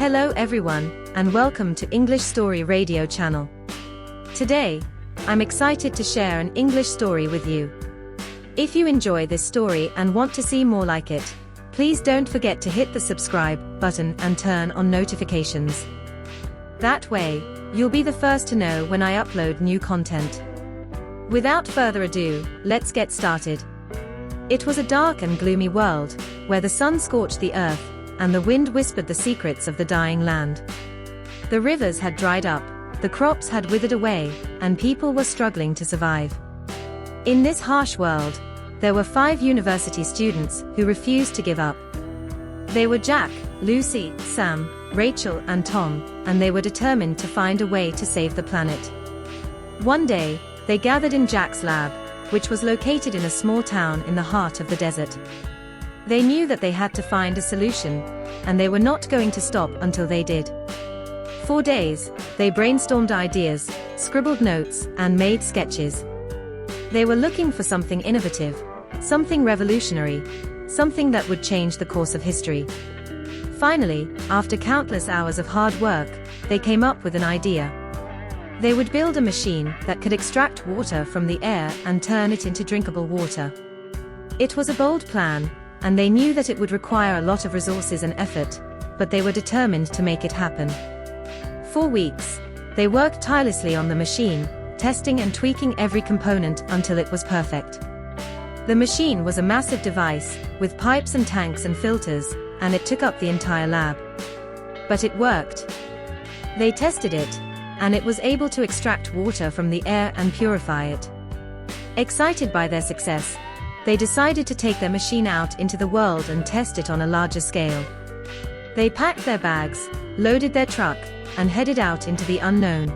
Hello everyone, and welcome to English Story Radio channel. Today, I'm excited to share an English story with you. If you enjoy this story and want to see more like it, please don't forget to hit the subscribe button and turn on notifications. That way, you'll be the first to know when I upload new content. Without further ado, let's get started. It was a dark and gloomy world, where the sun scorched the earth, and the wind whispered the secrets of the dying land. The rivers had dried up, the crops had withered away, and people were struggling to survive. In this harsh world, there were 5 university students who refused to give up. They were Jack, Lucy, Sam, Rachel, and Tom, and they were determined to find a way to save the planet. One day, they gathered in Jack's lab, which was located in a small town in the heart of the desert. They knew that they had to find a solution, and they were not going to stop until they did. For days, they brainstormed ideas, scribbled notes, and made sketches. They were looking for something innovative, something revolutionary, something that would change the course of history. Finally, after countless hours of hard work, they came up with an idea. They would build a machine that could extract water from the air and turn it into drinkable water. It was a bold plan, and they knew that it would require a lot of resources and effort, but they were determined to make it happen. For weeks, they worked tirelessly on the machine, testing and tweaking every component until it was perfect. The machine was a massive device, with pipes and tanks and filters, and it took up the entire lab. But it worked. They tested it, and it was able to extract water from the air and purify it. Excited by their success, they decided to take their machine out into the world and test it on a larger scale. They packed their bags, loaded their truck, and headed out into the unknown.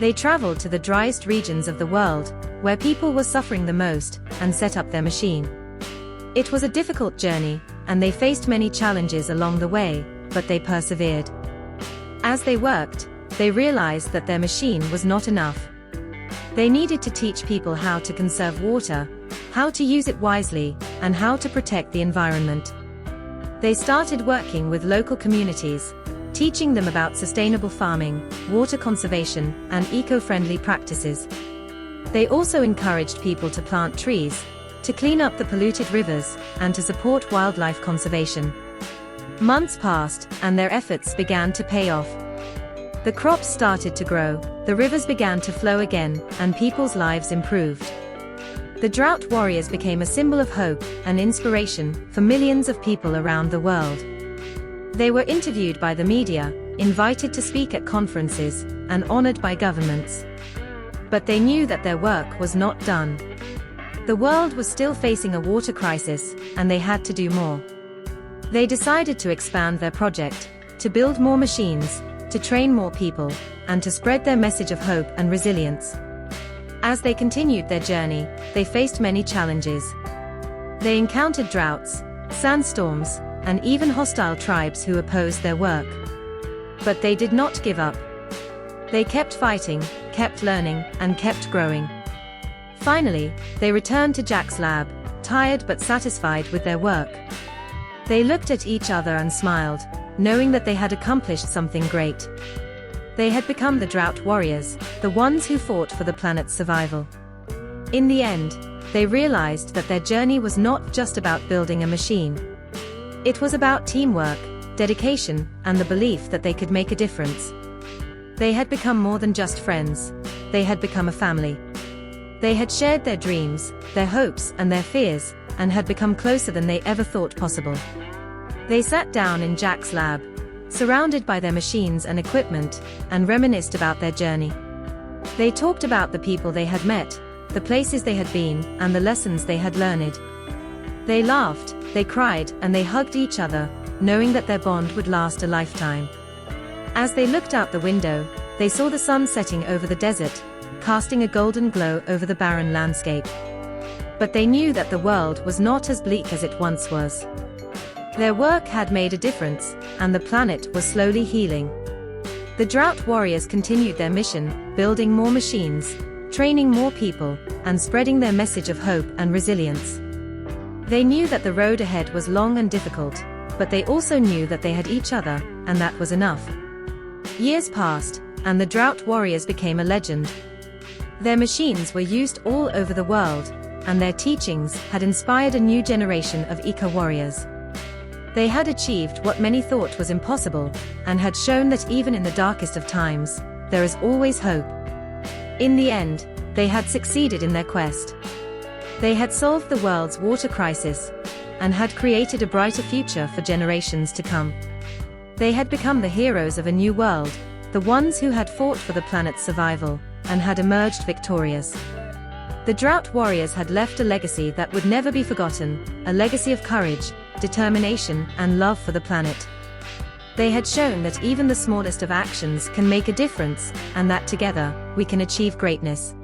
They traveled to the driest regions of the world, where people were suffering the most, and set up their machine. It was a difficult journey, and they faced many challenges along the way, but they persevered. As they worked, they realized that their machine was not enough. They needed to teach people how to conserve water, how to use it wisely, and how to protect the environment. They started working with local communities, teaching them about sustainable farming, water conservation, and eco-friendly practices. They also encouraged people to plant trees, to clean up the polluted rivers, and to support wildlife conservation. Months passed, and their efforts began to pay off. The crops started to grow, the rivers began to flow again, and people's lives improved. The Drought warriors became a symbol of hope and inspiration for millions of people around the world. They were interviewed by the media, invited to speak at conferences, and honored by governments. But they knew that their work was not done. The world was still facing a water crisis, and they had to do more. They decided to expand their project, to build more machines, to train more people, and to spread their message of hope and resilience. As they continued their journey, they faced many challenges. They encountered droughts, sandstorms, and even hostile tribes who opposed their work. But they did not give up. They kept fighting, kept learning, and kept growing. Finally, they returned to Jack's lab, tired but satisfied with their work. They looked at each other and smiled, knowing that they had accomplished something great. They had become the Drought warriors, the ones who fought for the planet's survival. In the end, they realized that their journey was not just about building a machine. It was about teamwork, dedication, and the belief that they could make a difference. They had become more than just friends. They had become a family. They had shared their dreams, their hopes, and their fears, and had become closer than they ever thought possible. They sat down in Jack's lab, surrounded by their machines and equipment, and reminisced about their journey. They talked about the people they had met, the places they had been, and the lessons they had learned. They laughed, they cried, and they hugged each other, knowing that their bond would last a lifetime. As they looked out the window, they saw the sun setting over the desert, casting a golden glow over the barren landscape. But they knew that the world was not as bleak as it once was. Their work had made a difference, and the planet was slowly healing. The Drought warriors continued their mission, building more machines, training more people, and spreading their message of hope and resilience. They knew that the road ahead was long and difficult, but they also knew that they had each other, and that was enough. Years passed, and the Drought warriors became a legend. Their machines were used all over the world, and their teachings had inspired a new generation of eco-warriors. They had achieved what many thought was impossible, and had shown that even in the darkest of times, there is always hope. In the end, they had succeeded in their quest. They had solved the world's water crisis, and had created a brighter future for generations to come. They had become the heroes of a new world, the ones who had fought for the planet's survival, and had emerged victorious. The Drought warriors had left a legacy that would never be forgotten, a legacy of courage, determination, and love for the planet. They had shown that even the smallest of actions can make a difference, and that together, we can achieve greatness.